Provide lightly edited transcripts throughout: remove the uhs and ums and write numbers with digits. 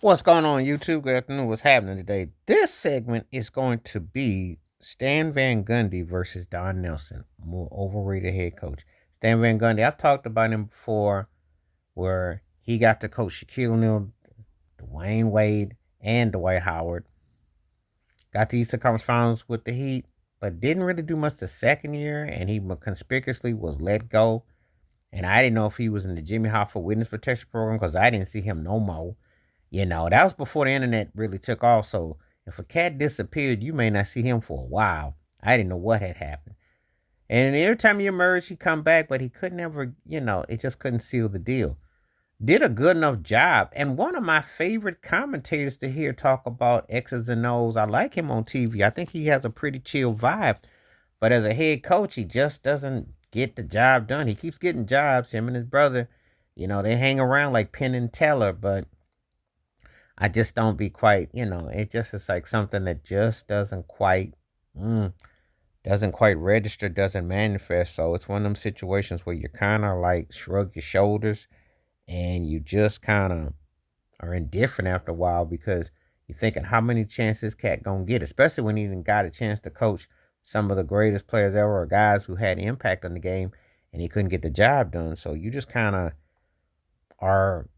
What's going on, YouTube? Good afternoon. What's happening today? This segment is going to be Stan Van Gundy versus Don Nelson, more overrated head coach. Stan Van Gundy, I've talked about him before, where he got to coach Shaquille O'Neal, Dwayne Wade, and Dwight Howard. Got to Eastern Conference Finals with the Heat, but didn't really do much the second year, and he conspicuously was let go. And I didn't know if he was in the Jimmy Hoffa Witness Protection Program because I didn't see him no more. That was before the internet really took off. So if a cat disappeared, you may not see him for a while. I didn't know what had happened. And every time he emerged, he'd come back, but he could never, it just couldn't seal the deal. Did a good enough job. And one of my favorite commentators to hear talk about X's and O's. I like him on TV. I think he has a pretty chill vibe. But as a head coach, he just doesn't get the job done. He keeps getting jobs, him and his brother. They hang around like Penn and Teller, but I just don't be quite, it just is like something that just mm, doesn't quite register, doesn't manifest. So it's one of them situations where you kind of like shrug your shoulders and you just kind of are indifferent after a while because you're thinking how many chances cat gonna get, especially when he even got a chance to coach some of the greatest players ever or guys who had impact on the game and he couldn't get the job done. So you just kind of are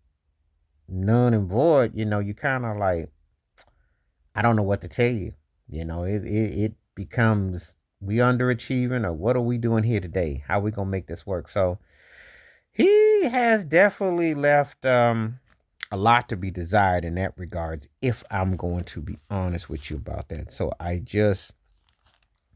none and void, you kind of like, I don't know what to tell you. It becomes we underachieving or what are we doing here today? How are we gonna make this work? So he has definitely left a lot to be desired in that regards, if I'm going to be honest with you about that. So I just,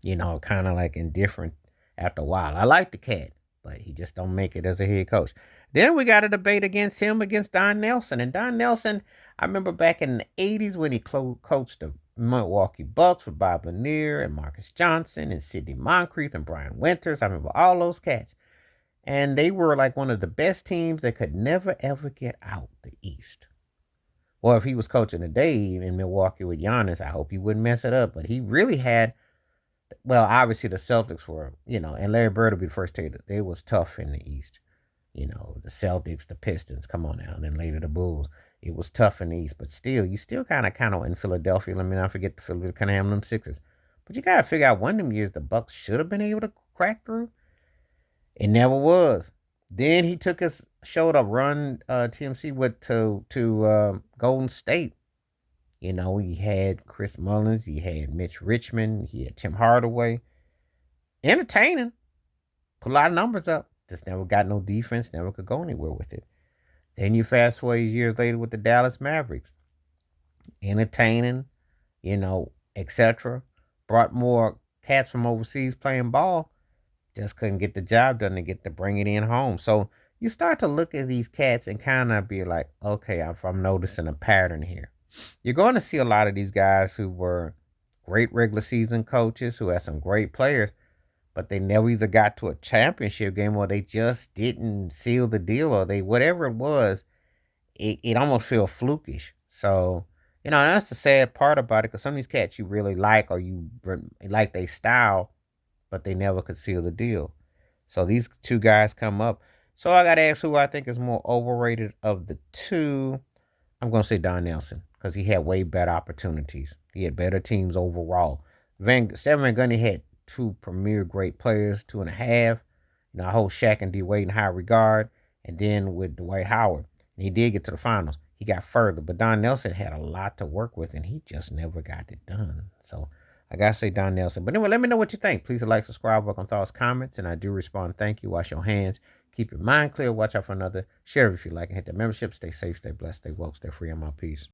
kind of like indifferent after a while. I like the cat, but he just don't make it as a head coach. Then we got a debate against Don Nelson. And Don Nelson, I remember back in the 80s when he coached the Milwaukee Bucks with Bob Lanier and Marcus Johnson and Sidney Moncrief and Brian Winters. I remember all those cats. And they were like one of the best teams that could never, ever get out the East. Or if he was coaching today in Milwaukee with Giannis, I hope he wouldn't mess it up. But he really had, well, obviously the Celtics were, and Larry Bird will be the first to tell you that they was tough in the East. The Celtics, the Pistons, come on now, and then later the Bulls. It was tough in the East, but still, you still kind of in Philadelphia. Let me not forget the Philadelphia kind of having them Sixers. But you got to figure out one of them years the Bucks should have been able to crack through. It never was. Then he took his showed up run TMC with to Golden State. He had Chris Mullins, he had Mitch Richmond, he had Tim Hardaway. Entertaining, put a lot of numbers up. Just never got no defense, never could go anywhere with it. Then you fast forward years later with the Dallas Mavericks. Entertaining, etc. Brought more cats from overseas playing ball. Just couldn't get the job done to get to bring it in home. So you start to look at these cats and kind of be like, okay, I'm noticing a pattern here. You're going to see a lot of these guys who were great regular season coaches, who had some great players, but they never either got to a championship game or they just didn't seal the deal or they, whatever it was, it almost feels flukish. So, that's the sad part about it because some of these cats you really like or you like their style, but they never could seal the deal. So these two guys come up. So I got to ask who I think is more overrated of the two. I'm going to say Don Nelson because he had way better opportunities. He had better teams overall. Stephen Van Gundy had two premier great players, two and a half. I hold Shaq and D Wade in high regard. And then with Dwight Howard, and he did get to the finals. He got further, but Don Nelson had a lot to work with, and he just never got it done. So I gotta say Don Nelson. But anyway, let me know what you think. Please like, subscribe, work on thoughts, comments, and I do respond. Thank you. Wash your hands. Keep your mind clear. Watch out for another. Share if you like and hit the membership. Stay safe, stay blessed, stay woke, stay free. I'm out. Peace.